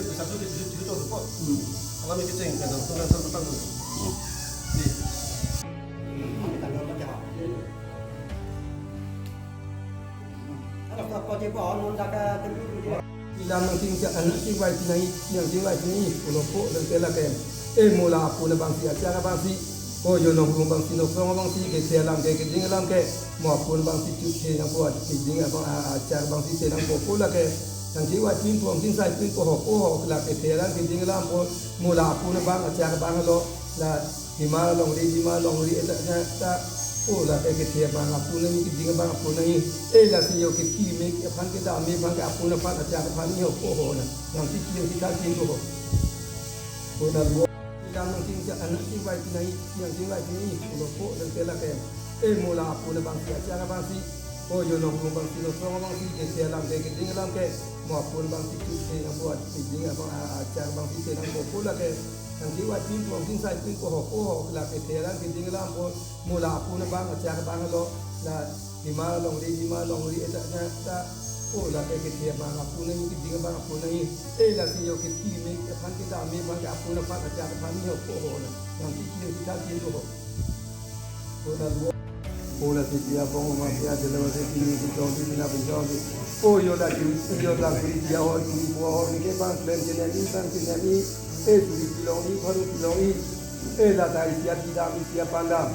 satu di situ tuh kok. Alami kecing kan tentang di kalau kau coba orang dah ke Ilam yang tinggal anak tinggal di sini yang tinggal di sini pulau pok dan telakan mula apa nak bangsi acara bangsi oh yo nong bangsi nong bangsi ke selam ke tinggalam ke mau apa bangsi cuci yang buat tinggal acara bangsi senang pokok ke yang jiwa tim tuang tim saya tim pohon lah ke selam ke tinggalam mula apa nak bang acara bang lo lah hima long ri tak oh lah ke tiap bang apa ni kita bang apa ni lah si yo ke kimi ke pan ke dah bang ke apa nak pan acara pan ni oh lah yang kita tu oh dah yang tinggal anak tinggal di sini yang tinggal di sini pulau pok dan telakan mula apa nak bangsi acara bangsi oh yo nong bangsi nong bangsi ke selam ke tinggalam ke mau apa bangsi cuci yang buat tinggal acara bangsi senang pokok lah ke yang jiwa tim tuang tim saya tim pohon lah ke selam ke tinggalam mula apa nak bang acara bang lo lah hima long ri tak oh lah ke tiap bang apa ni kita bang apa ni lah si yo ke kimi ke pan ke dah bang ke apa nak pan acara pan ni oh lah yang kita tu oh dah dua oh lah si dia bang mafia dalam masa ini kita ni nak berjaya oh yo dah dia oh ni ke bang klaim jenis ni tu pilong ni lah dah siap pandang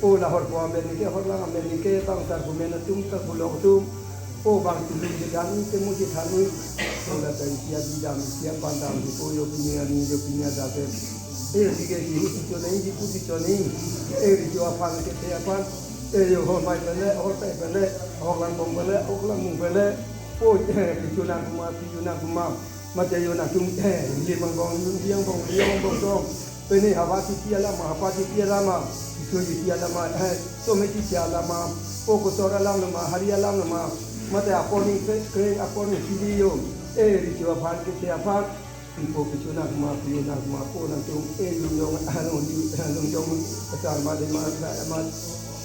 oh lah hor ni ke bang sar bumen tum ke pulau tum oh bang tulu je kami temu je kami kalau dari siap pandang oh yo punya dapat tiga hiu di putih coni di apa ke siapa yo hor mai bele hor pe bele hor lang bom bele hor lang mung bele oh pijunan kuma macam yo nak tum ni bang yang dong pene hawa ti lama itu ti lama so me ti lama oh kotor lama hari lama mata apa ni kering apa ni video di Jawa Barat ke siapa info kecuna kuma ko nanti yung jong asal made mat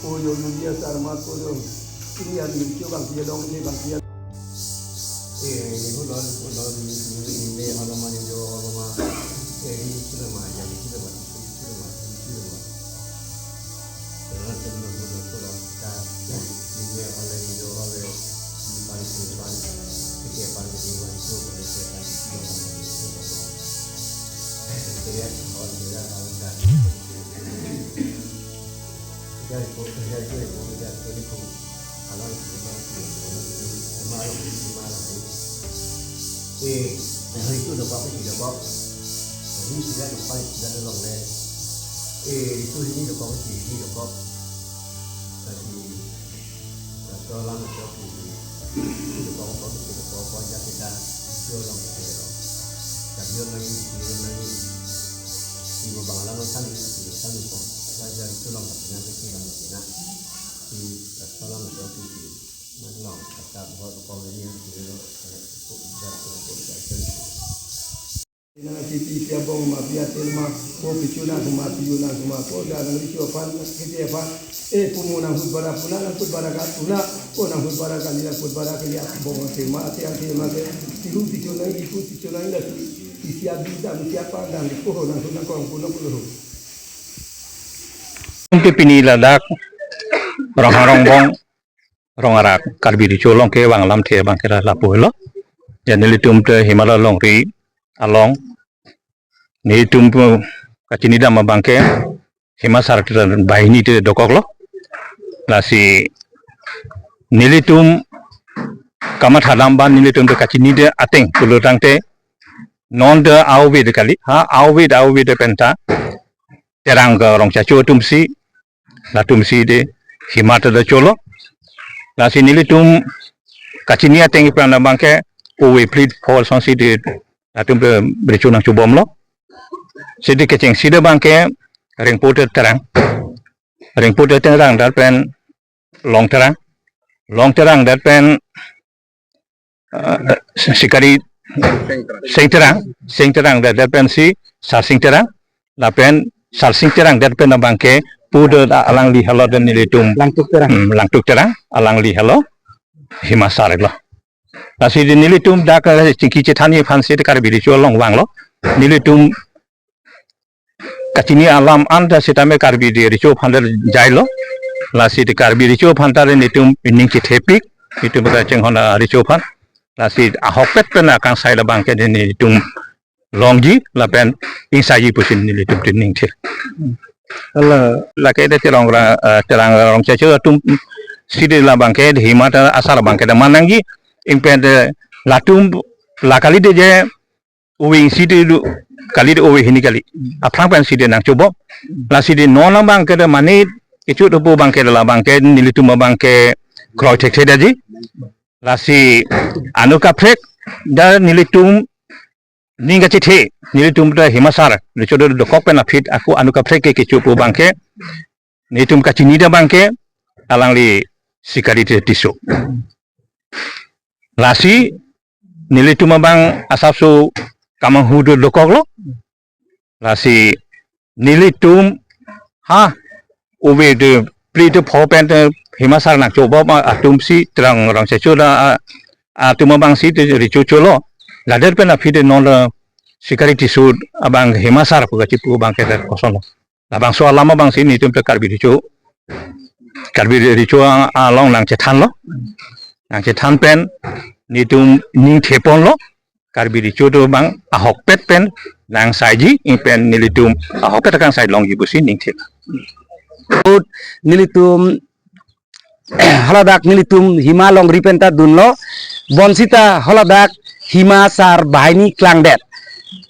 oh yung dia asal mat ko yung ini yang di bang dia dong ni bang dia ini bulan ini halaman yang jauh halaman ini kita mah jadi kita mah karena teman bulan pulau dah ini oleh jauh oleh Pan kita pan di luar itu boleh kita jadi orang dia ada jadi kerja itu boleh jadi pun alam malam hari itu dapat tidak dapat ini sudah dapat sudah dalam itu ini dapat ini dapat jadi dalam itu kalau kita jualan kero, jualan ibu bangla makan itu pun, saja itu lang dengan pikiran kita, di dalam itu mana kata buat pembelian kero, Ina titi tiabong mafia telma ko pichuna kuma ko da nang risho pan kiti apa pumunang hudbara puna nang hudbara ka puna ko nang hudbara ka nila hudbara ka ya bong tema ate ke tiru pichuna ila isia bida siapa dan ko nang sunang ko puno puno Untuk pinila dak rong bong rong arak karbiri cholong ke bang lam the bang kera lapo lo janeli tumte himala long ri along ni tumpu kacini dama bangke hima saratra bahini te dokok lo lasi nilitum kamat hadamba nilitum te kacini de ateng kulutang te non de auwe de kali ha auwe de penta terang ke rong cacu tumsi la tumsi de himata de cholo lasi nilitum kacini ateng prana bangke uwe plead for sonsi de atum bericunang cubom lo sidi kecing sida bangke ring puter terang dar pen long terang dar pen sikari sing terang dar pen si sar sing terang la pen sar sing terang dar pen bangke puder alang li halo dan nilitum langtuk terang alang li halo himasar lo lasi di nilitum dak cingki cetani fansi de karbiri chu long wang lo nilitum kacini alam anda sitame karbiri richo phandar jailo lasi de karbiri chu phandar nitum ning ki thepik nitum ka chenghona richo phan lasi ahokpet pena kang sai la bangke de nitum longji lapen ingsaji pusin nilitum ning the la ke de terang rong checho tum sidi la bangke de himata asal bangke de manangi ingpen de latum la kali de je uwing sidi du kali de uwi hini kali aplang pen sidi nang coba la sidi nona bangke de mani ichu do bangke de la bangke nilitum bangke kroi tek daji la si anu ka prek da nilitum ninga cethe nilitum da himasar richo do kokpen na fit aku anu ka prek ke chu bangke nitum ka cini da bangke alangli sikari te tisu lasi nilitum bang asapsu kamang hudu dokoglo lasi nilitum ha uwe de plite phopen de himasar nak coba ma atum si terang orang secoda atum bang si de ricu colo lader pen afide non sikari tisu abang himasar ko gaci pu bang keter kosono abang soal lama bang si nitum te karbi ricu along nang cetan lo nang cetan pen nitum ning thepon lo karbi ricu do bang ahok pet pen nang saji pen nilitum ahok pet kang sai long jibusi ning thep nilitum haladak nilitum himalong ripenta dunlo bonsita haladak himasar bahini klangdet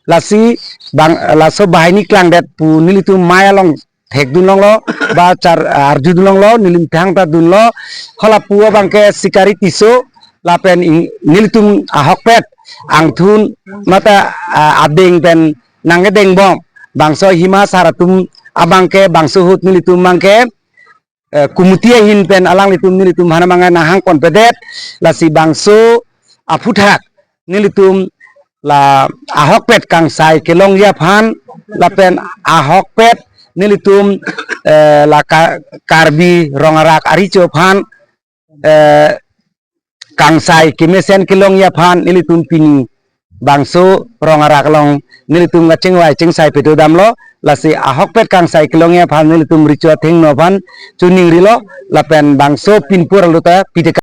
lasi bang laso bahini klangdet pu nilitum mayalong thek dunlong lo ba char arju dunlong lo nilim thangta dunlo hala puwa bangke sikari tiso lapen nilitum ahokpet angthun mata adeng pen nangedeng bom bangso himasaratum abangke bangso hut nilitum bangke kumutia hin pen alang litum nilitum hana manga nahang konpedet lasi bangso aputhak nilitum la ahokpet kang sai kelong ya phan lapen ahokpet nilitum la karbi rongarak aricho phan kang sai kimesen kelong ya phan nilitum pini bangso rongarak long nilitum ngacheng wai cheng sai pedo damlo lasi ahokpet kang sai kelong ya phan nilitum richo theng no phan chuning rilo lapen bangso pinpur luta pideka